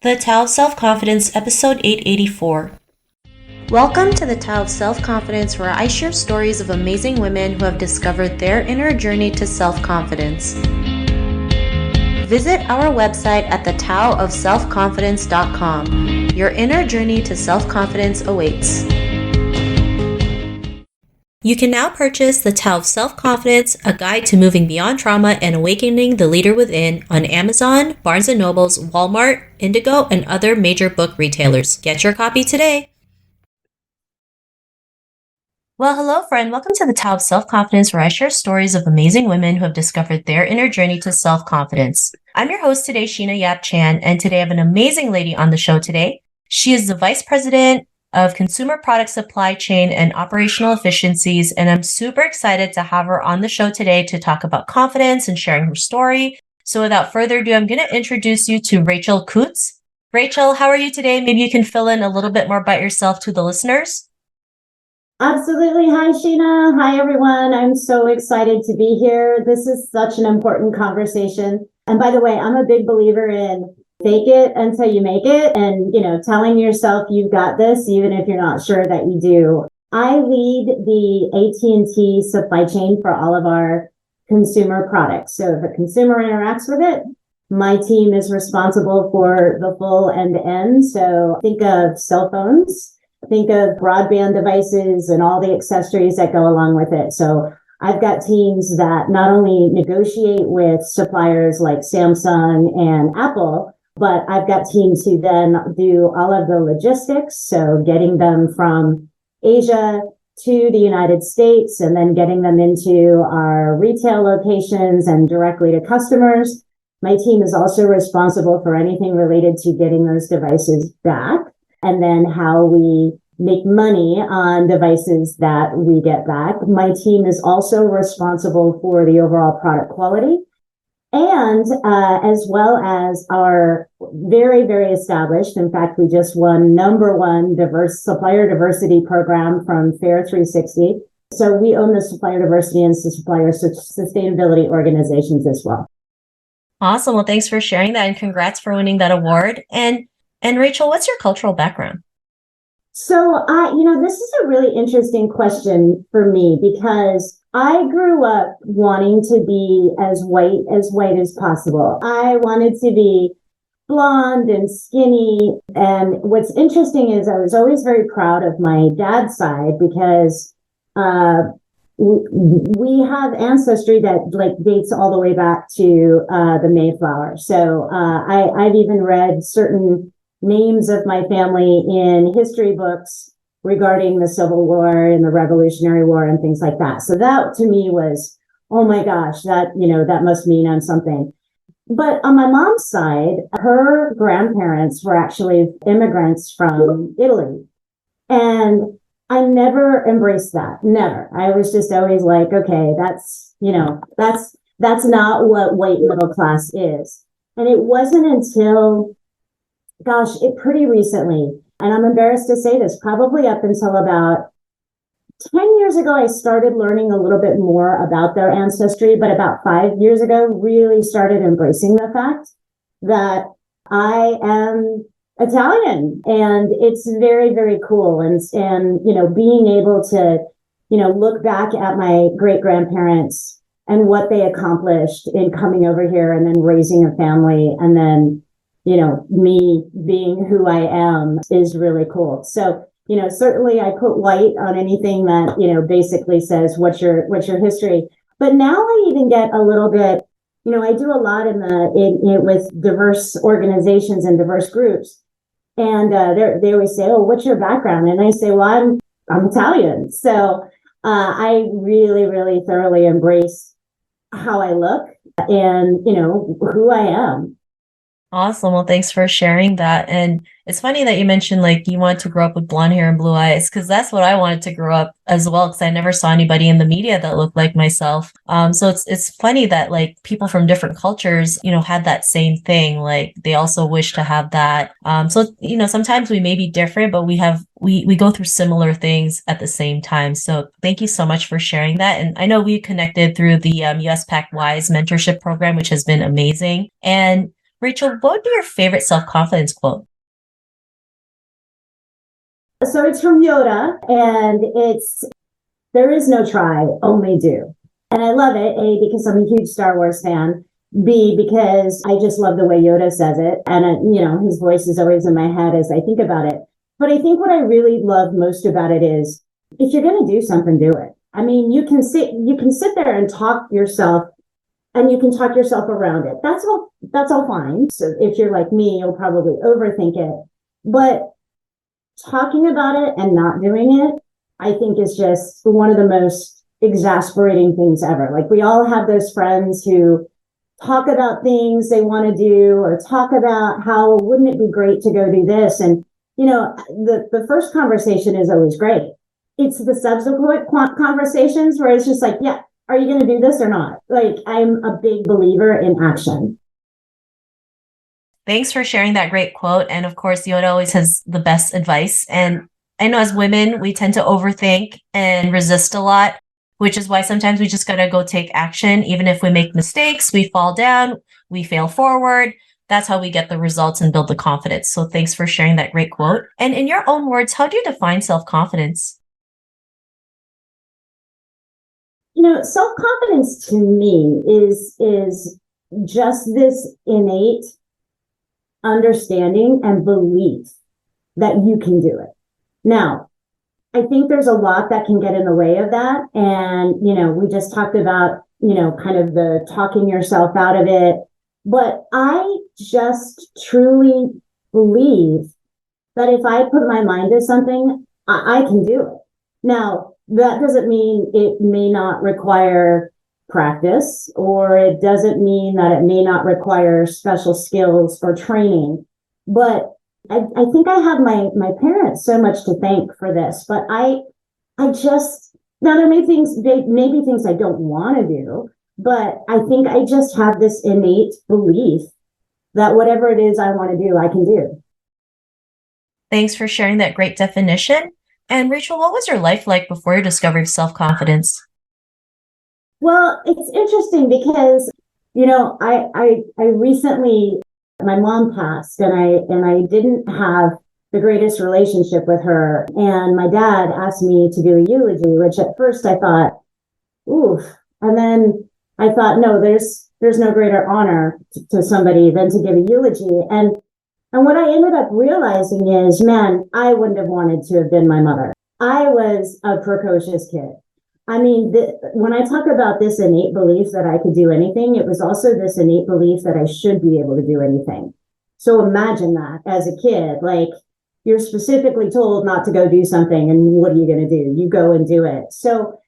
The Tao of Self-Confidence, episode 884. Welcome to the Tao of Self-Confidence, where I share stories of amazing women who have discovered their inner journey to self-confidence. Visit our website at thetaoofselfconfidence.com. Your inner journey to self-confidence awaits. You can now purchase The Tao of Self-Confidence, a guide to moving beyond trauma and awakening the leader within on Amazon, Barnes & Noble's, Walmart, Indigo, and other major book retailers. Get your copy today. Well, hello, friend. Welcome to The Tao of Self-Confidence, where I share stories of amazing women who have discovered their inner journey to self-confidence. I'm your host today, Sheena Yap Chan, and today I have an amazing lady on the show today. She is the Vice President of Consumer Product Supply Chain and Operational Efficiencies, and I'm super excited to have her on the show today to talk about confidence and sharing her story. So without further ado, I'm going to introduce you to Rachel Kutz. Rachel, how are you today? Maybe you can fill in a little bit more about yourself to the listeners. Absolutely. Hi, Sheena. Hi, everyone. I'm so excited to be here. This is such an important conversation. And by the way, I'm a big believer in fake it until you make it, and, telling yourself you've got this, even if you're not sure that you do. I lead the AT&T supply chain for all of our consumer products. So if a consumer interacts with it, my team is responsible for the full end-to-end. So think of cell phones, think of broadband devices and all the accessories that go along with it. So I've got teams that not only negotiate with suppliers like Samsung and Apple, but I've got teams who then do all of the logistics. So getting them from Asia to the United States and then getting them into our retail locations and directly to customers. My team is also responsible for anything related to getting those devices back, and then how we make money on devices that we get back. My team is also responsible for the overall product quality, and as well as our very, very established, in fact, we just won #1 diverse supplier diversity program from Fair 360. So we own the supplier diversity and supplier sustainability organizations as well. Awesome. Well, thanks for sharing that, and congrats for winning that award. And Rachel, what's your cultural background? So, this is a really interesting question for me, because I grew up wanting to be as white as possible. I wanted to be blonde and skinny. And what's interesting is I was always very proud of my dad's side, because we have ancestry that dates all the way back to the Mayflower. So I've even read certain names of my family in history books regarding the Civil War and the Revolutionary War and things like that. So that to me was, oh my gosh, that must mean I'm something. But on my mom's side, her grandparents were actually immigrants from Italy. And I never embraced that. Never. I was just always like, okay, that's not what white middle class is. And it wasn't until pretty recently, and I'm embarrassed to say this, probably up until about 10 years ago, I started learning a little bit more about their ancestry, but about 5 years ago, really started embracing the fact that I am Italian, and it's very, very cool. And being able to, look back at my great grandparents and what they accomplished in coming over here and then raising a family, and then me being who I am is really cool. So, certainly I put white on anything that, basically says what's your history. But now I even get a little bit, I do a lot with diverse organizations and diverse groups. And they always say, oh, what's your background? And I say, well, I'm Italian. So I really, really thoroughly embrace how I look and, who I am. Awesome. Well, thanks for sharing that. And it's funny that you mentioned you wanted to grow up with blonde hair and blue eyes, because that's what I wanted to grow up as well, because I never saw anybody in the media that looked like myself. So it's funny that people from different cultures, had that same thing. They also wish to have that. So sometimes we may be different, but we go through similar things at the same time. So thank you so much for sharing that. And I know we connected through the US Pac Wise mentorship program, which has been amazing. And Rachel, what would be your favorite self-confidence quote? So it's from Yoda, and it's there is no try, only do. And I love it, A, because I'm a huge Star Wars fan. B, because I just love the way Yoda says it. And, his voice is always in my head as I think about it. But I think what I really love most about it is if you're going to do something, do it. I mean, you can sit there and talk yourself and you can talk yourself around it. That's all fine. So if you're like me, you'll probably overthink it. But talking about it and not doing it, I think is just one of the most exasperating things ever. Like we all have those friends who talk about things they want to do or talk about how wouldn't it be great to go do this. And, the first conversation is always great. It's the subsequent conversations where it's just like, yeah, are you going to do this or not? Like I'm a big believer in action. Thanks for sharing that great quote. And of course, Yoda always has the best advice. And I know as women, we tend to overthink and resist a lot, which is why sometimes we just got to go take action. Even if we make mistakes, we fall down, we fail forward. That's how we get the results and build the confidence. So thanks for sharing that great quote. And in your own words, how do you define self-confidence? Self-confidence to me is just this innate understanding and belief that you can do it. Now, I think there's a lot that can get in the way of that. And, we just talked about, kind of the talking yourself out of it. But I just truly believe that if I put my mind to something, I can do it. Now, that doesn't mean it may not require practice, or it doesn't mean that it may not require special skills or training. But I think I have my parents so much to thank for this. But I just, now there may be things I don't want to do, but I think I just have this innate belief that whatever it is I want to do, I can do. Thanks for sharing that great definition. And Rachel, what was your life like before you discovered self-confidence? Well, it's interesting because, I recently, my mom passed and I didn't have the greatest relationship with her. And my dad asked me to do a eulogy, which at first I thought, oof. And then I thought, no, there's no greater honor to somebody than to give a eulogy. And what I ended up realizing is, man, I wouldn't have wanted to have been my mother. I was a precocious kid. I mean, when I talk about this innate belief that I could do anything, it was also this innate belief that I should be able to do anything. So imagine that as a kid, like you're specifically told not to go do something, and what are you going to do? You go and do it. So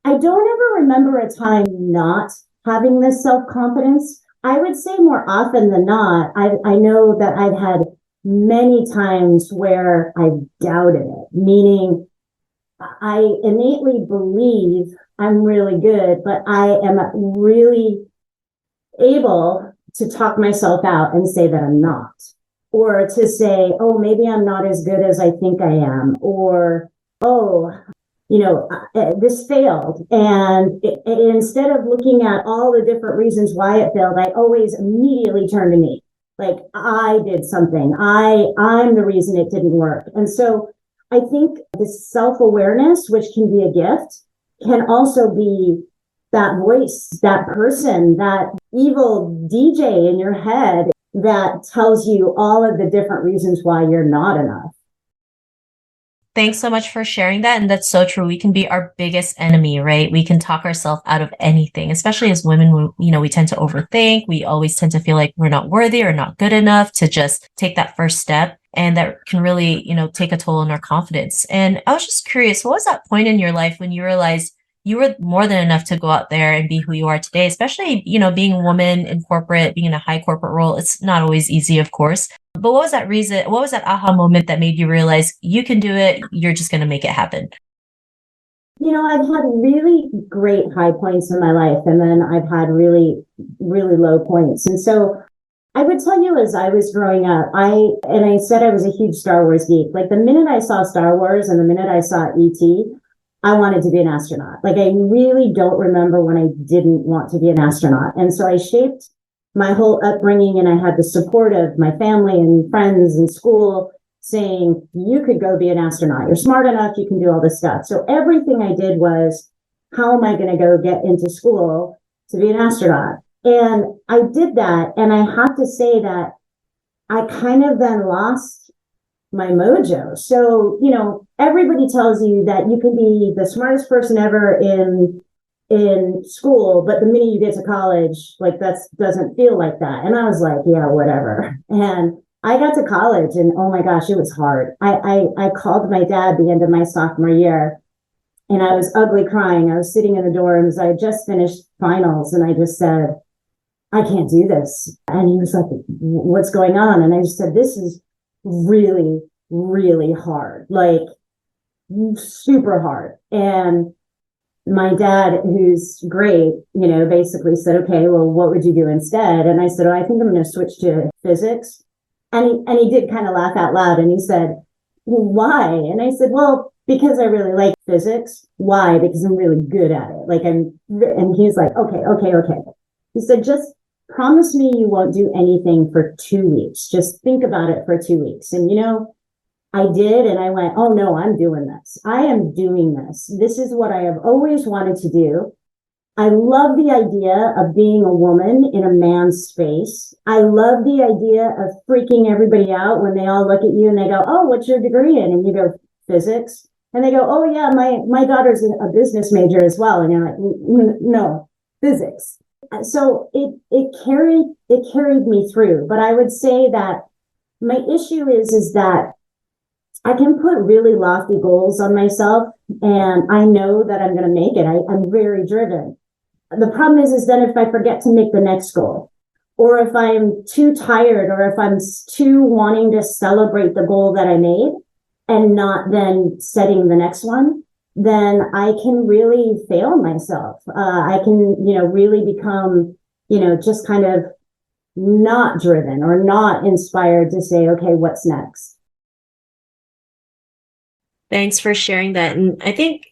I don't ever remember a time not having this self-confidence. I would say more often than not, I know that I've had many times where I've doubted it, meaning I innately believe I'm really good, but I am really able to talk myself out and say that I'm not, or to say, oh, maybe I'm not as good as I think I am, or, oh, this failed. And instead of looking at all the different reasons why it failed, I always immediately turn to me. Like I did something. I'm the reason it didn't work. And so I think this self-awareness, which can be a gift, can also be that voice, that person, that evil DJ in your head that tells you all of the different reasons why you're not enough. Thanks so much for sharing that. And that's so true. We can be our biggest enemy, right? We can talk ourselves out of anything, especially as women. We tend to overthink. We always tend to feel like we're not worthy or not good enough to just take that first step. And that can really, take a toll on our confidence. And I was just curious, what was that point in your life when you realized you were more than enough to go out there and be who you are today, especially, being a woman in corporate, being in a high corporate role? It's not always easy, of course. But what was that reason? What was that aha moment that made you realize you can do it? You're just going to make it happen. I've had really great high points in my life, and then I've had really, really low points. And so I would tell you, as I was growing up, I said I was a huge Star Wars geek. Like the minute I saw Star Wars and the minute I saw E.T., I wanted to be an astronaut. Like I really don't remember when I didn't want to be an astronaut. And so I shaped my whole upbringing, and I had the support of my family and friends and school saying, you could go be an astronaut. You're smart enough. You can do all this stuff. So everything I did was, how am I going to go get into school to be an astronaut? And I did that. And I have to say that I kind of then lost my mojo. So, everybody tells you that you can be the smartest person ever in school, but the minute you get to college, like that doesn't feel like that. And I was like, yeah, whatever. And I got to college and oh my gosh, it was hard. I called my dad the end of my sophomore year and I was ugly crying. I was sitting in the dorms. I had just finished finals and I just said, I can't do this. And he was like, what's going on? And I just said, this is really, really hard, like super hard. And my dad, who's great, basically said, okay, well, what would you do instead? And I said, oh, I think I'm going to switch to physics. And he did kind of laugh out loud and he said, well, why? And I said, well, because I really like physics. Why? Because I'm really good at it. And he's like, okay. He said, just promise me you won't do anything for 2 weeks. Just think about it for 2 weeks. And, I did. And I went, oh no, I'm doing this. I am doing this. This is what I have always wanted to do. I love the idea of being a woman in a man's space. I love the idea of freaking everybody out when they all look at you and they go, oh, what's your degree in? And you go, physics. And they go, oh yeah, my daughter's a business major as well. And you're like, no, physics. So it carried me through. But I would say that my issue is that I can put really lofty goals on myself and I know that I'm going to make it. I'm very driven. The problem is then if I forget to make the next goal, or if I'm too tired, or if I'm too wanting to celebrate the goal that I made and not then setting the next one, then I can really fail myself. I can, really become, just kind of not driven or not inspired to say, okay, what's next? Thanks for sharing that. And I think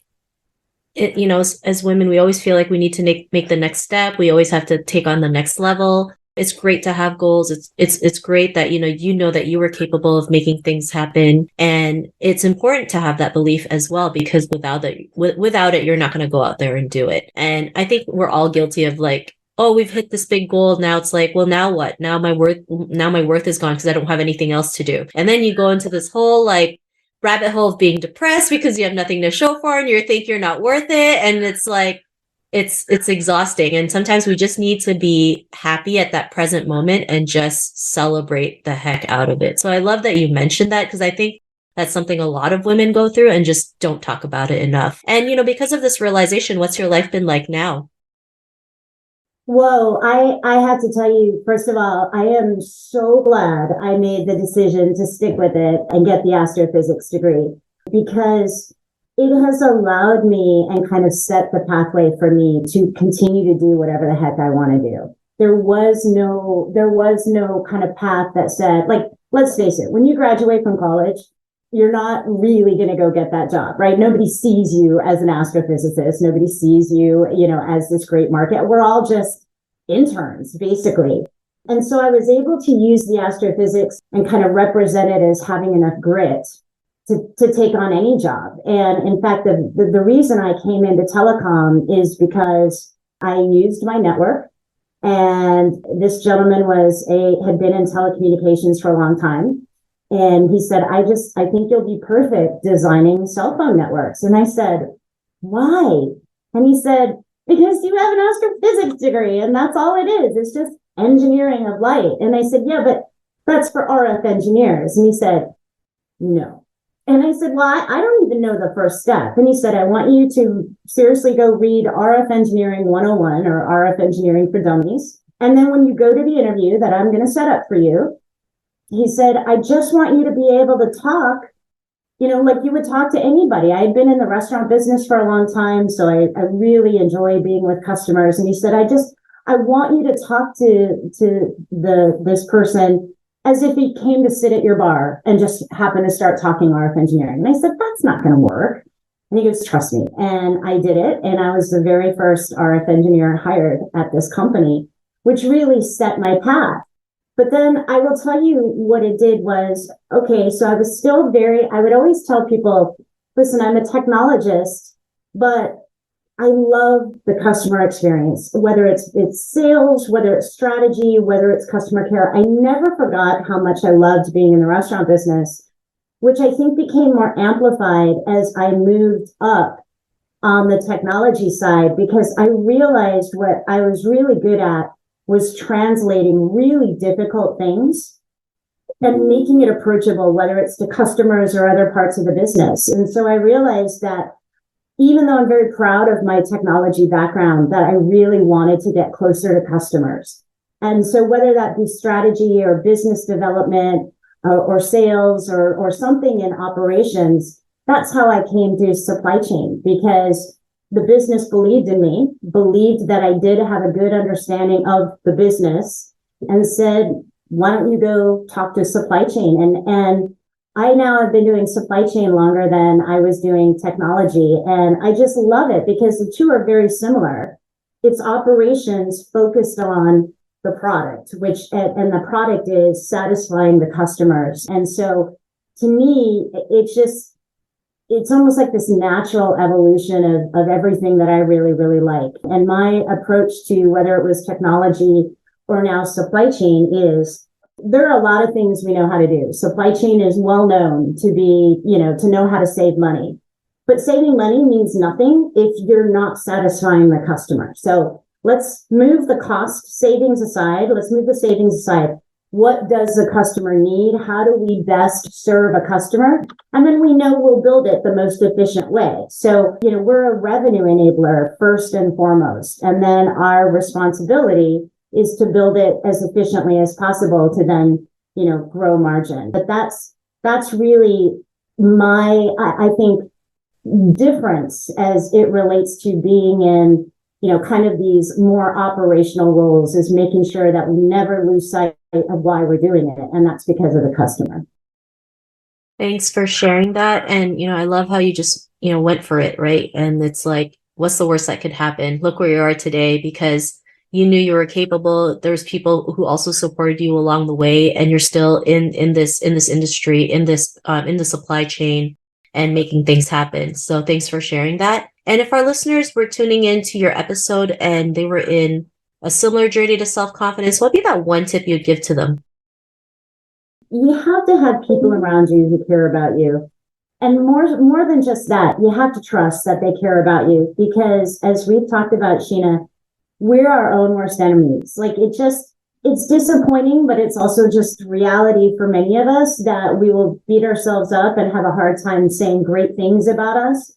as women, we always feel like we need to make the next step. We always have to take on the next level. It's great to have goals. It's great that, you know that you were capable of making things happen. And it's important to have that belief as well, because without it, you're not going to go out there and do it. And I think we're all guilty of like, oh, we've hit this big goal. Now it's like, well, now what? Now my worth is gone because I don't have anything else to do. And then you go into this whole like rabbit hole of being depressed because you have nothing to show for and you think you're not worth it. And it's like, it's exhausting. And sometimes we just need to be happy at that present moment and just celebrate the heck out of it. So I love that you mentioned that, because I think that's something a lot of women go through and just don't talk about it enough. And, because of this realization, what's your life been like now? Whoa, I have to tell you, first of all, I am so glad I made the decision to stick with it and get the astrophysics degree, because it has allowed me and kind of set the pathway for me to continue to do whatever the heck I want to do. There was no kind of path that said, like, let's face it, when you graduate from college, you're not really going to go get that job, right? Nobody sees you as an astrophysicist. Nobody sees you, as this great market. We're all just interns, basically. And so I was able to use the astrophysics and kind of represent it as having enough grit to take on any job. And in fact, the reason I came into telecom is because I used my network. And this gentleman had been in telecommunications for a long time. And he said, I think you'll be perfect designing cell phone networks. And I said, why? And he said, because you have an astrophysics degree and that's all it is. It's just engineering of light. And I said, yeah, but that's for RF engineers. And he said, no. And I said, well, I don't even know the first step. And he said, I want you to seriously go read RF Engineering 101 or RF Engineering for Dummies. And then when you go to the interview that I'm going to set up for you, he said, I just want you to be able to talk, like you would talk to anybody. I had been in the restaurant business for a long time, so I really enjoy being with customers. And he said, I want you to talk to this person as if he came to sit at your bar and just happened to start talking RF engineering. And I said, that's not going to work. And he goes, trust me. And I did it. And I was the very first RF engineer hired at this company, which really set my path. But then I will tell you what it did was, okay, so I was still I would always tell people, listen, I'm a technologist, but I love the customer experience, whether it's sales, whether it's strategy, whether it's customer care. I never forgot how much I loved being in the restaurant business, which I think became more amplified as I moved up on the technology side, because I realized what I was really good at was translating really difficult things and making it approachable, whether it's to customers or other parts of the business. And so I realized that even though I'm very proud of my technology background, that I really wanted to get closer to customers. And so whether that be strategy or business development or sales or something in operations, that's how I came to supply chain, because the business believed in me, believed that I did have a good understanding of the business, and said, why don't you go talk to supply chain? And I now have been doing supply chain longer than I was doing technology. And I just love it because the two are very similar. It's operations focused on the product, and the product is satisfying the customers. And so to me, it's almost like this natural evolution of everything that I really, really like. And my approach to whether it was technology or now supply chain is, there are a lot of things we know how to do. Supply chain is well known to be, to know how to save money. But saving money means nothing if you're not satisfying the customer. So let's move the cost savings aside. Let's move the savings aside. What does the customer need? How do we best serve a customer? And then we know we'll build it the most efficient way. So, we're a revenue enabler first and foremost. And then our responsibility is to build it as efficiently as possible to then, grow margin. But that's really I think, difference as it relates to being in, kind of these more operational roles, is making sure that we never lose sight of why we're doing it. And that's because of the customer. Thanks for sharing that. And, I love how you just, went for it, right? And it's like, what's the worst that could happen? Look where you are today, because you knew you were capable. There's people who also supported you along the way, and you're still in this industry, in the supply chain, and making things happen. So thanks for sharing that. And if our listeners were tuning into your episode and they were in a similar journey to self-confidence, what would be that one tip you'd give to them? You have to have people around you who care about you. And more than just that, you have to trust that they care about you, because as we've talked about, Sheena, we're our own worst enemies. Like it's disappointing, but it's also just reality for many of us that we will beat ourselves up and have a hard time saying great things about us.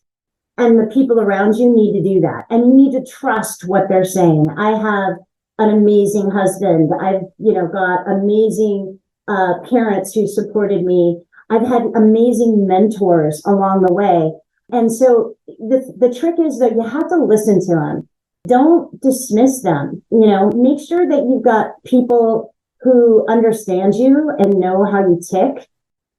And the people around you need to do that. And you need to trust what they're saying. I have an amazing husband. I've, got amazing parents who supported me. I've had amazing mentors along the way. And so the trick is that you have to listen to them. Don't dismiss them. Make sure that you've got people who understand you and know how you tick,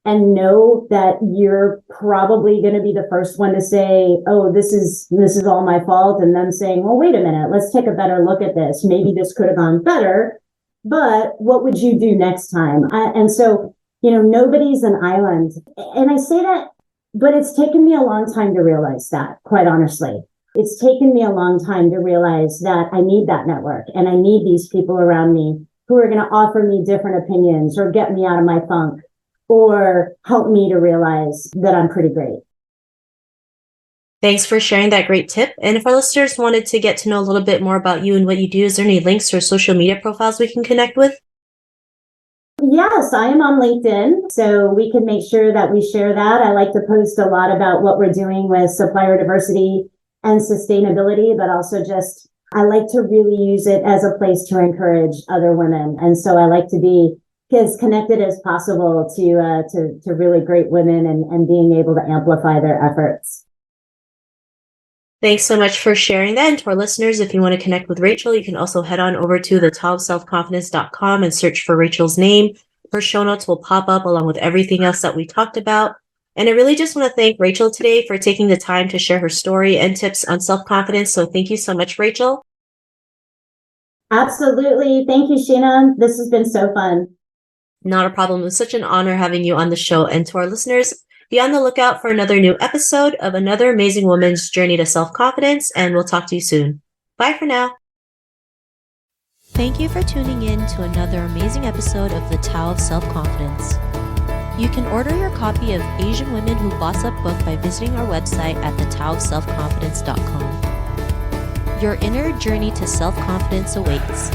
and know that you're probably going to be the first one to say, oh, this is all my fault. And them saying, well, wait a minute, let's take a better look at this. Maybe this could have gone better, but what would you do next time? And so, nobody's an island. And I say that, but it's taken me a long time to realize that, quite honestly. It's taken me a long time to realize that I need that network, and I need these people around me who are going to offer me different opinions or get me out of my funk or help me to realize that I'm pretty great. Thanks for sharing that great tip. And if our listeners wanted to get to know a little bit more about you and what you do, is there any links or social media profiles we can connect with? Yes, I am on LinkedIn, so we can make sure that we share that. I like to post a lot about what we're doing with supplier diversity and sustainability, but also I like to really use it as a place to encourage other women. And so I like to be as connected as possible to really great women and being able to amplify their efforts. Thanks so much for sharing that. And to our listeners, if you want to connect with Rachel, you can also head on over to thetopselfconfidence.com and search for Rachel's name. Her show notes will pop up along with everything else that we talked about. And I really just want to thank Rachel today for taking the time to share her story and tips on self-confidence. So thank you so much, Rachel. Absolutely. Thank you, Sheena. This has been so fun. Not a problem. It was such an honor having you on the show. And to our listeners, be on the lookout for another new episode of another amazing woman's journey to self-confidence, and we'll talk to you soon. Bye for now. Thank you for tuning in to another amazing episode of The Tao of Self-Confidence. You can order your copy of Asian Women Who Boss Up book by visiting our website at thetaoofselfconfidence.com. Your inner journey to self-confidence awaits.